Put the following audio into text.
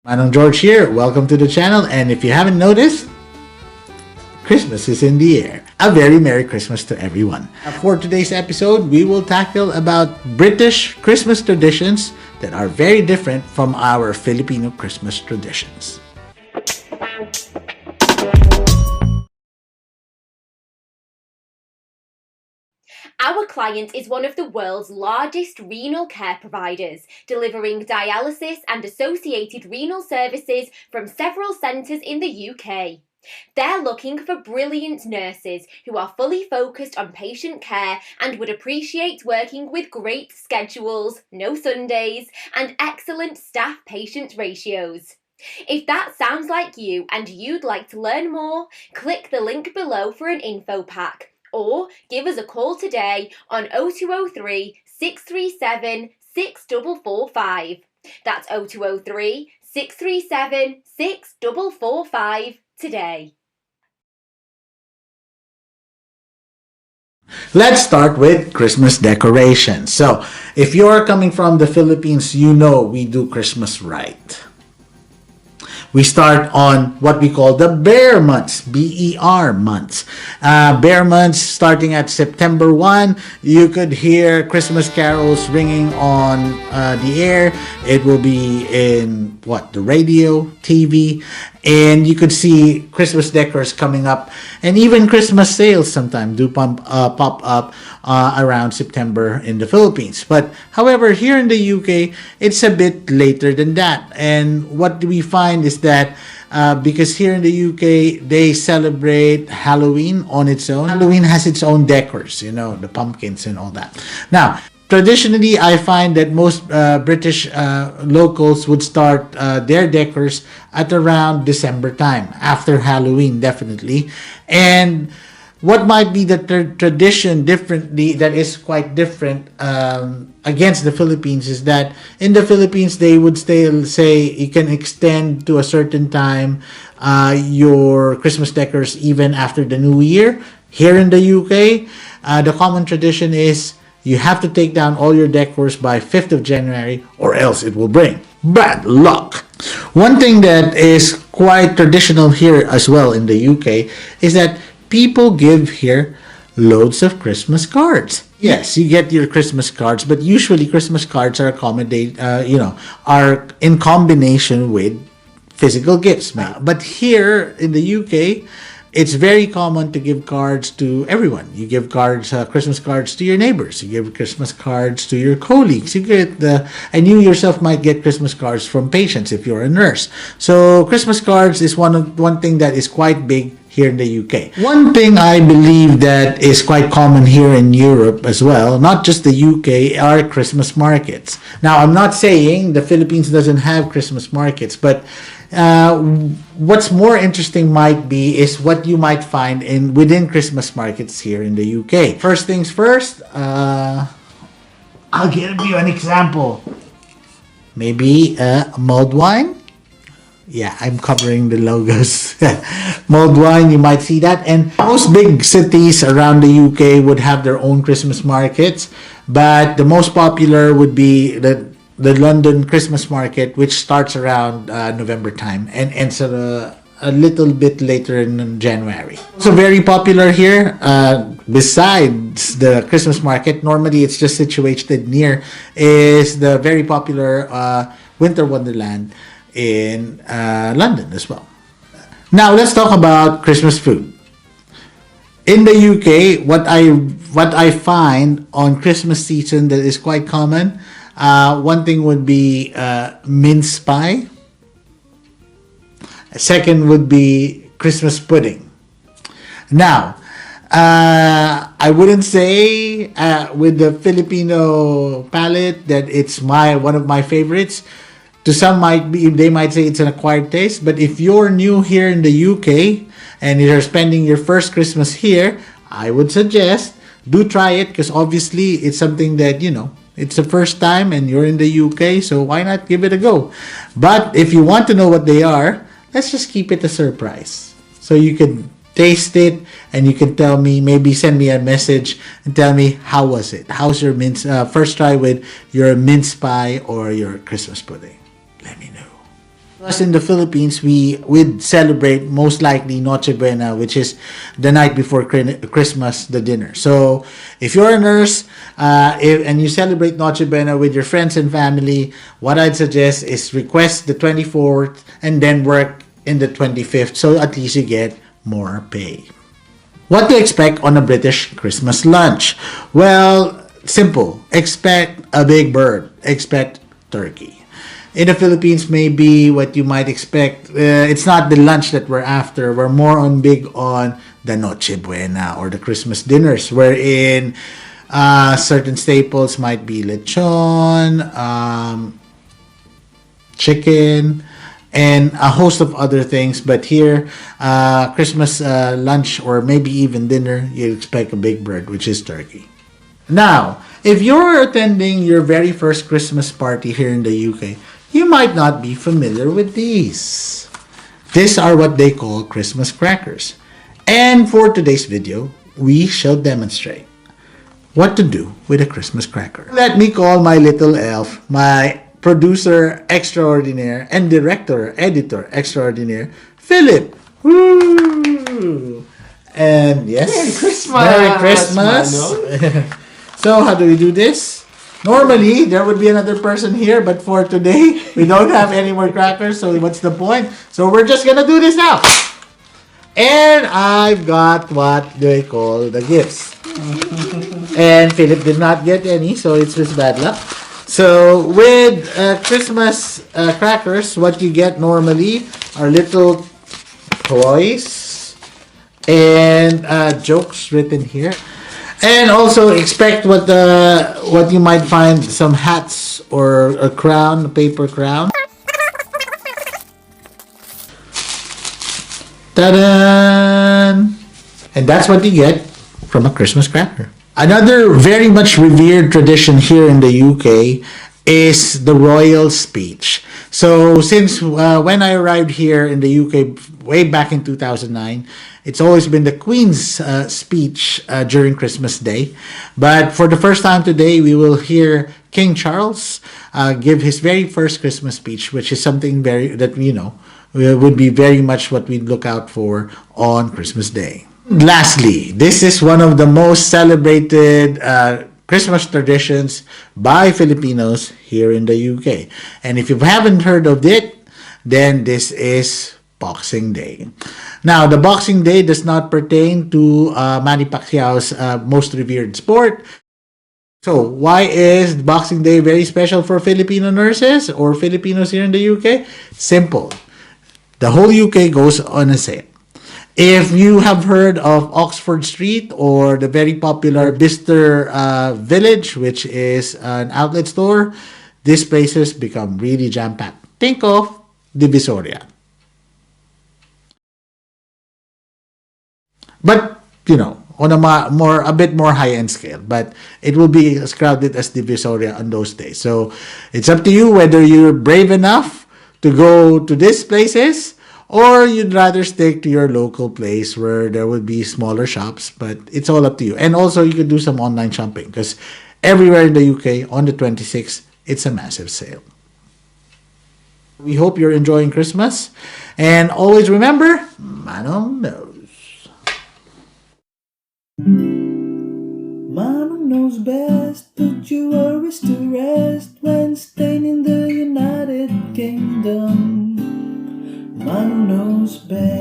Manong George here. Welcome to the channel. And if you haven't noticed, Christmas is in the air. A very Merry Christmas to everyone. For today's episode, we will tackle about British Christmas traditions that are very different from our Filipino Christmas traditions. Our client is one of the world's largest renal care providers, delivering dialysis and associated renal services from several centres in the UK. They're looking for brilliant nurses who are fully focused on patient care and would appreciate working with great schedules, no Sundays, and excellent staff-patient ratios. If that sounds like you and you'd like to learn more, click the link below for an info pack. Or give us a call today on 0203 637 6445. That's 0203 637 6445 today. Let's start with Christmas decorations. So, if you're coming from the Philippines, you know we do Christmas right. We start on what we call the bear months, B-E-R months. Bear months starting at September 1. You could hear Christmas carols ringing on the air. It will be in the radio, TV, and you could see Christmas decors coming up, and even Christmas sales sometimes do pop up around September in the Philippines. But however, here in the UK, it's a bit later than that. And what we find is that because here in the UK, they celebrate Halloween on its own. Halloween has its own decors, the pumpkins and all that. Now, traditionally, I find that most British locals would start their decors at around December time, after Halloween, definitely. And what might be the tradition differently that is quite different against the Philippines is that in the Philippines, they would still say you can extend to a certain time your Christmas decors even after the New Year. Here in the UK, the common tradition is you have to take down all your decors by 5th of January or else it will bring bad luck. One thing that is quite traditional here as well in the UK is that people give here loads of Christmas cards. Yes, you get your Christmas cards, but usually Christmas cards are are in combination with physical gifts. But here in the UK, it's very common to give cards to everyone. You give cards, Christmas cards to your neighbors. You give Christmas cards to your colleagues. And you yourself might get Christmas cards from patients if you're a nurse. So Christmas cards is one thing that is quite big here in the UK. One thing I believe that is quite common here in Europe as well, not just the UK, are Christmas markets. Now, I'm not saying the Philippines doesn't have Christmas markets, but what's more interesting might be is what you might find within Christmas markets here in the UK. First things first, I'll give you an example. Maybe mulled wine. Yeah, I'm covering the logos. Mulled wine, you might see that. And most big cities around the UK would have their own Christmas markets. But the most popular would be the London Christmas market, which starts around November time and ends a little bit later in January. So very popular here. Besides the Christmas market, normally it's just situated near, is the very popular Winter Wonderland in London as well. Now let's talk about Christmas food. In the UK, what I find on Christmas season that is quite common, one thing would be mince pie. Second would be Christmas pudding. Now, I wouldn't say with the Filipino palate that it's one of my favorites. To some they might say it's an acquired taste, but if you're new here in the UK and you're spending your first Christmas here, I would suggest do try it, because obviously it's something that, it's the first time and you're in the UK, so why not give it a go? But if you want to know what they are, let's just keep it a surprise. So you can taste it and you can tell me, maybe send me a message and tell me, how was it? How's your first try with your mince pie or your Christmas pudding? Let me know. Us in the Philippines, we would celebrate most likely Noche Buena, which is the night before Christmas, the dinner. So if you're a nurse and you celebrate Noche Buena with your friends and family, what I'd suggest is request the 24th and then work in the 25th, so at least you get more pay. What to expect on a British Christmas lunch? Well, simple. Expect a big bird. Expect turkey. In the Philippines, maybe what you might expect, it's not the lunch that we're after. We're more on big on the Noche Buena or the Christmas dinners, wherein certain staples might be lechon, chicken, and a host of other things. But here, Christmas lunch or maybe even dinner, you expect a big bird, which is turkey. Now, if you're attending your very first Christmas party here in the UK, you might not be familiar with these. These are what they call Christmas crackers. And for today's video, we shall demonstrate what to do with a Christmas cracker. Let me call my little elf, my producer extraordinaire and director, editor extraordinaire, Philip. Woo! And yes, Merry Christmas! Merry Christmas! So how do we do this? Normally, there would be another person here, but for today, we don't have any more crackers, so what's the point? So we're just gonna do this now. And I've got what they call the gifts. And Philip did not get any, so it's just bad luck. So with Christmas crackers, what you get normally are little toys and jokes written here. And also expect what you might find, some hats or a crown, a paper crown. Ta-da! And that's what you get from a Christmas cracker. Another very much revered tradition here in the UK is the royal speech. So since when I arrived here in the UK way back in 2009, it's always been the Queen's speech during Christmas Day. But for the first time today, we will hear King Charles give his very first Christmas speech, which is something that would be very much what we look out for on Christmas Day. Lastly, this is one of the most celebrated Christmas traditions by Filipinos here in the UK. And if you haven't heard of it, then this is Boxing Day. Now, the Boxing Day does not pertain to Manny Pacquiao's most revered sport. So, why is Boxing Day very special for Filipino nurses or Filipinos here in the UK? Simple. The whole UK goes on a sale. If you have heard of Oxford Street or the very popular Bicester Village, which is an outlet store, these places become really jam-packed. Think of Divisoria. But, on a bit more high-end scale. But it will be as crowded as Divisoria on those days. So, it's up to you whether you're brave enough to go to these places or you'd rather stick to your local place where there would be smaller shops, but it's all up to you. And also, you could do some online shopping because everywhere in the UK on the 26th, it's a massive sale. We hope you're enjoying Christmas. And always remember, Manong knows. Manong knows best, put your worries to rest when staying in the United Kingdom. Manong knows best.